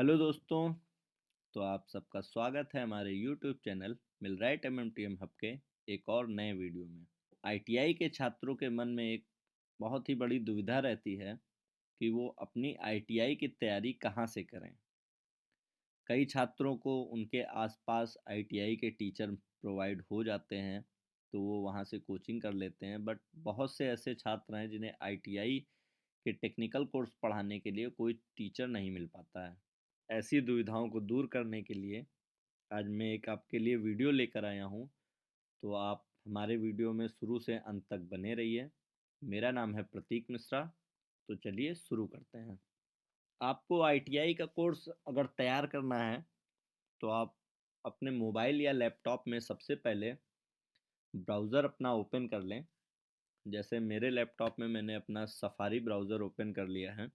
Hello दोस्तों। तो आप सबका स्वागत है हमारे YouTube channel millwright MMTM hub के एक और नए वीडियो में। आईटीआई के छात्रों के मन में एक बहुत ही बड़ी दुविधा रहती है कि वो अपनी आईटीआई की तैयारी कहाँ से करें। कई छात्रों को उनके आसपास आईटीआई के टीचर प्रोवाइड हो जाते हैं तो वो वहाँ से कोचिंग कर लेते हैं, बट बहुत से ऐसे छात्र हैं जिन्हें आईटीआई के टेक्निकल कोर्स पढ़ाने के लिए कोई टीचर नहीं मिल पाता है। ऐसी दुविधाओं को दूर करने के लिए आज मैं एक आपके लिए वीडियो लेकर आया हूँ। तो आप हमारे वीडियो में शुरू से अंत तक बने रहिए। मेरा नाम है प्रतीक मिश्रा। तो चलिए शुरू करते हैं। आपको आईटीआई का कोर्स अगर तैयार करना है तो आप अपने मोबाइल या लैपटॉप में सबसे पहले ब्राउज़र अपना ओपन कर लें। जैसे मेरे लैपटॉप में मैंने अपना सफारी ब्राउज़र ओपन कर लिया है।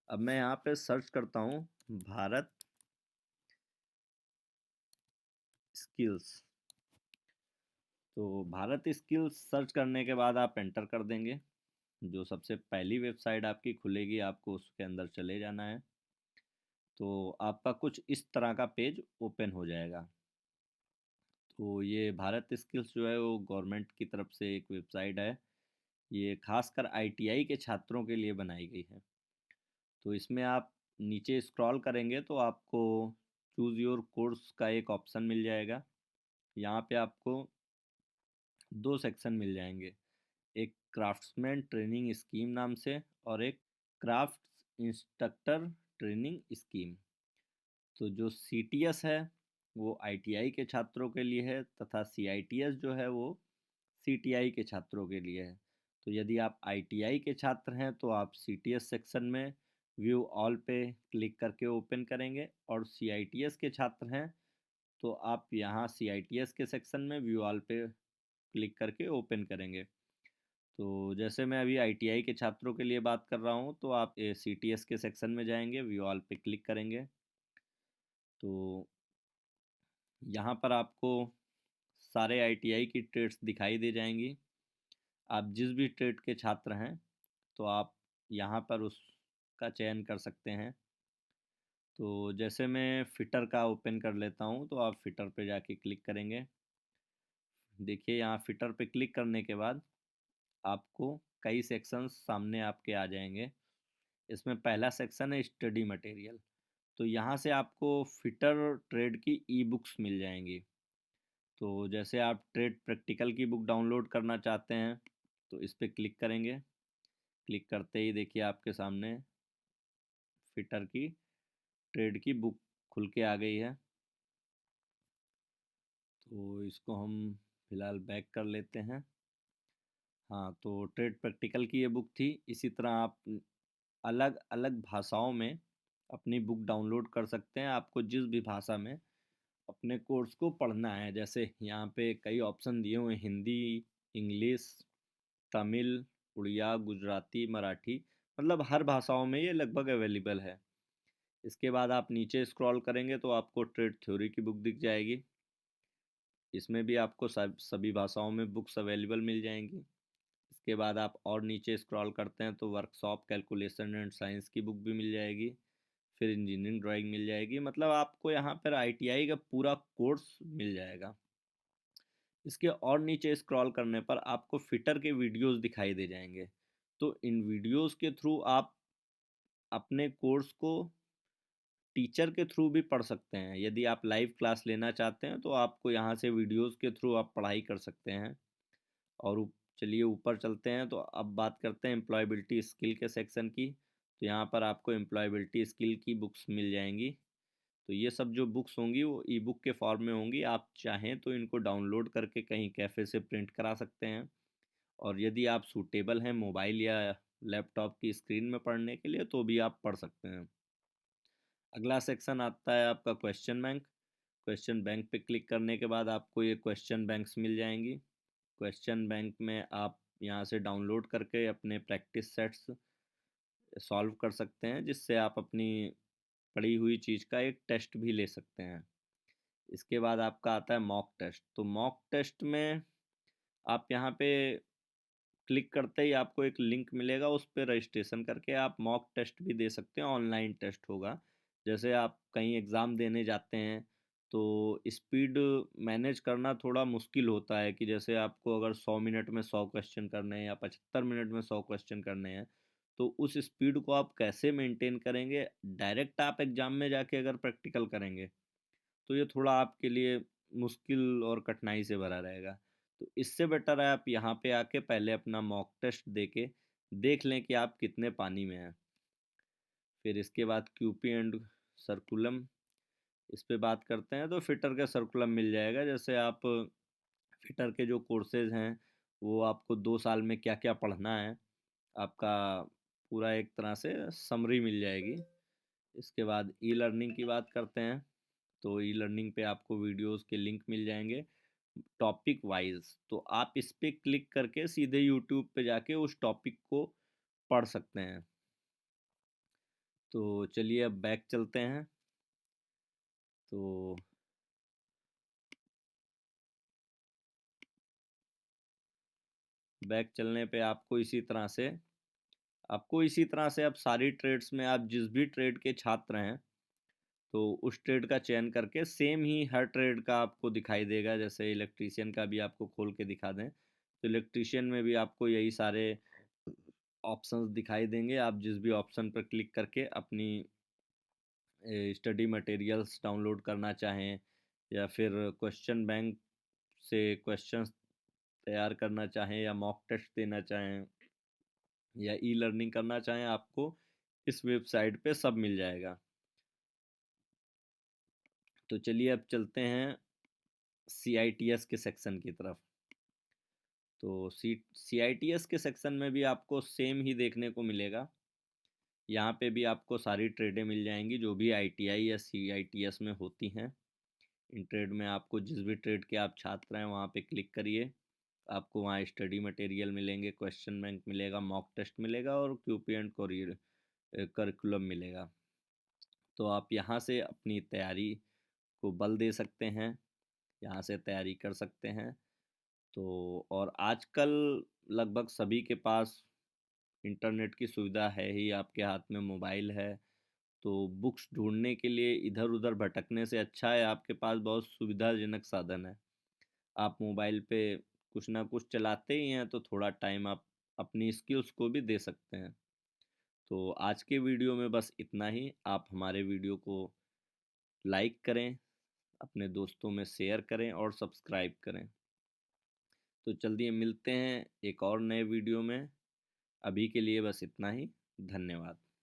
अब मैं यहाँ पे सर्च करता हूँ भारत स्किल्स। तो भारत स्किल्स सर्च करने के बाद आप एंटर कर देंगे। जो सबसे पहली वेबसाइट आपकी खुलेगी आपको उसके अंदर चले जाना है। तो आपका कुछ इस तरह का पेज ओपन हो जाएगा। तो ये भारत स्किल्स जो है वो गवर्नमेंट की तरफ से एक वेबसाइट है। ये खासकर आईटीआई के छात्रों के लिए बनाई गई है। तो इसमें आप नीचे स्क्रॉल करेंगे तो आपको चूज़ योर कोर्स का एक ऑप्शन मिल जाएगा। यहाँ पे आपको दो सेक्शन मिल जाएंगे, एक क्राफ्ट्समैन ट्रेनिंग स्कीम नाम से और एक क्राफ्ट्स इंस्ट्रक्टर ट्रेनिंग स्कीम। तो जो सीटीएस है वो आईटीआई के छात्रों के लिए है तथा सीआईटीएस जो है वो सीटीआई के छात्रों के लिए है। तो यदि आप आईटीआई के छात्र हैं तो आप सीटीएस सेक्शन में व्यू ऑल पे क्लिक करके ओपन करेंगे, और सीआईटीएस के छात्र हैं तो आप यहाँ सीआईटीएस के सेक्शन में व्यू ऑल पे क्लिक करके ओपन करेंगे। तो जैसे मैं अभी आईटीआई के छात्रों के लिए बात कर रहा हूँ तो आप सीटीएस के सेक्शन में जाएंगे, व्यू ऑल पे क्लिक करेंगे। तो यहाँ पर आपको सारे आईटीआई की ट्रेड्स दिखाई दे जाएंगी। आप जिस भी ट्रेड के छात्र हैं तो आप यहाँ पर उसका चयन कर सकते हैं। तो जैसे मैं फिटर का ओपन कर लेता हूँ तो आप फिटर पे जाके क्लिक करेंगे। देखिए यहाँ फिटर पे क्लिक करने के बाद आपको कई सेक्शंस सामने आपके आ जाएंगे। इसमें पहला सेक्शन है स्टडी मटेरियल। तो यहाँ से आपको फिटर ट्रेड की ई बुक्स मिल जाएंगी। तो जैसे आप ट्रेड प्रैक्टिकल की बुक डाउनलोड करना चाहते हैं तो इस पर क्लिक करेंगे। क्लिक करते ही देखिए आपके सामने फिटर की ट्रेड की बुक खुल के आ गई है। तो इसको हम फिलहाल बैक कर लेते हैं। हाँ, तो ट्रेड प्रैक्टिकल की ये बुक थी। इसी तरह आप अलग अलग भाषाओं में अपनी बुक डाउनलोड कर सकते हैं, आपको जिस भी भाषा में अपने कोर्स को पढ़ना है। जैसे यहाँ पे कई ऑप्शन दिए हुए हैं, हिंदी, इंग्लिश, तमिल, उड़िया, गुजराती, मराठी, मतलब हर भाषाओं में ये लगभग अवेलेबल है। इसके बाद आप नीचे स्क्रॉल करेंगे तो आपको ट्रेड थ्योरी की बुक दिख जाएगी। इसमें भी आपको सभी भाषाओं में बुक्स अवेलेबल मिल जाएंगी। इसके बाद आप और नीचे स्क्रॉल करते हैं तो वर्कशॉप, कैलकुलेशन एंड साइंस की बुक भी मिल जाएगी। फिर इंजीनियरिंग ड्राइंग मिल जाएगी। मतलब आपको यहाँ पर आईटीआई का पूरा कोर्स मिल जाएगा। इसके और नीचे स्क्रॉल करने पर आपको फिटर के वीडियोस दिखाई दे जाएंगे। तो इन वीडियोस के थ्रू आप अपने कोर्स को टीचर के थ्रू भी पढ़ सकते हैं। यदि आप लाइव क्लास लेना चाहते हैं तो आपको यहाँ से वीडियोस के थ्रू आप पढ़ाई कर सकते हैं। और चलिए ऊपर चलते हैं। तो अब बात करते हैं एम्प्लॉयबिलिटी स्किल के सेक्शन की। तो यहाँ पर आपको एम्प्लॉयबिलिटी स्किल की बुक्स मिल जाएंगी। तो ये सब जो बुक्स होंगी वो ई बुक के फॉर्म में होंगी। आप चाहें तो इनको डाउनलोड करके कहीं कैफ़े से प्रिंट करा सकते हैं। और यदि आप सूटेबल हैं मोबाइल या लैपटॉप की स्क्रीन में पढ़ने के लिए तो भी आप पढ़ सकते हैं। अगला सेक्शन आता है आपका क्वेश्चन बैंक। क्वेश्चन बैंक पे क्लिक करने के बाद आपको ये क्वेश्चन बैंक्स मिल जाएंगी। क्वेश्चन बैंक में आप यहाँ से डाउनलोड करके अपने प्रैक्टिस सेट्स सॉल्व कर सकते हैं, जिससे आप अपनी पढ़ी हुई चीज़ का एक टेस्ट भी ले सकते हैं। इसके बाद आपका आता है मॉक टेस्ट। तो मॉक टेस्ट में आप यहाँ पे क्लिक करते ही आपको एक लिंक मिलेगा, उस पर रजिस्ट्रेशन करके आप मॉक टेस्ट भी दे सकते हैं। ऑनलाइन टेस्ट होगा जैसे आप कहीं एग्ज़ाम देने जाते हैं, तो स्पीड मैनेज करना थोड़ा मुश्किल होता है कि जैसे आपको अगर 100 मिनट में 100 क्वेश्चन करने हैं या 75 मिनट में 100 क्वेश्चन करने हैं, तो उस स्पीड को आप कैसे मेंटेन करेंगे? डायरेक्ट आप एग्ज़ाम में जाके अगर प्रैक्टिकल करेंगे, तो ये थोड़ा आपके लिए मुश्किल और कठिनाई से भरा रहेगा। तो इससे बेटर है आप यहाँ पे आके पहले अपना मॉक टेस्ट देके देख लें कि आप कितने पानी में हैं। फिर इसके बाद क्यूपी एंड सर्कुलम, इस पे बात करते हैं, तो फिटर का सर्कुलम मिल जाएगा। जैसे आप फिटर के जो कोर्सेज हैं, वो आपको 2 साल में क्या क्या पढ़ना है, आपका पूरा एक तरह से समरी मिल जाएगी। इसके बाद ई लर्निंग की बात करते हैं, तो ई लर्निंग पे आपको वीडियोस के लिंक मिल जाएंगे टॉपिक वाइज, तो आप इस पे क्लिक करके सीधे यूट्यूब पे जाके उस टॉपिक को पढ़ सकते हैं। तो चलिए अब बैक चलते हैं। तो बैक चलने पे आपको इसी तरह से अब सारी ट्रेड्स में आप जिस भी ट्रेड के छात्र हैं, तो उस ट्रेड का चयन करके सेम ही हर ट्रेड का आपको दिखाई देगा। जैसे इलेक्ट्रीशियन का भी आपको खोल के दिखा दें, तो इलेक्ट्रीशियन में भी आपको यही सारे ऑप्शंस दिखाई देंगे। आप जिस भी ऑप्शन पर क्लिक करके अपनी स्टडी मटेरियल्स डाउनलोड करना चाहें, या फिर क्वेश्चन बैंक से क्वेश्चंस तैयार करना चाहें, या मॉक टेस्ट देना चाहें, या ई लर्निंग करना चाहें, आपको इस वेबसाइट पे सब मिल जाएगा। तो चलिए अब चलते हैं CITS के सेक्शन की तरफ। तो CITS के सेक्शन में भी आपको सेम ही देखने को मिलेगा। यहाँ पे भी आपको सारी ट्रेडें मिल जाएंगी जो भी ITI या CITS में होती हैं। इन ट्रेड में आपको जिस भी ट्रेड के आप छात्र हैं वहाँ पे क्लिक करिए, आपको वहाँ स्टडी मटेरियल मिलेंगे, क्वेश्चन बैंक मिलेगा, मॉक टेस्ट मिलेगा और क्यूपी एंड कोरियर करिकुलम मिलेगा। तो आप यहाँ से अपनी तैयारी को बल दे सकते हैं, यहाँ से तैयारी कर सकते हैं। तो और आजकल लगभग सभी के पास इंटरनेट की सुविधा है ही, आपके हाथ में मोबाइल है। तो बुक्स ढूंढने के लिए इधर उधर भटकने से अच्छा है आपके पास बहुत सुविधाजनक साधन है। आप मोबाइल पे कुछ ना कुछ चलाते ही हैं, तो थोड़ा टाइम आप अपनी स्किल्स को भी दे सकते हैं। तो आज के वीडियो में बस इतना ही। आप हमारे वीडियो को लाइक करें, अपने दोस्तों में शेयर करें और सब्सक्राइब करें। तो जल्दी मिलते हैं एक और नए वीडियो में। अभी के लिए बस इतना ही। धन्यवाद।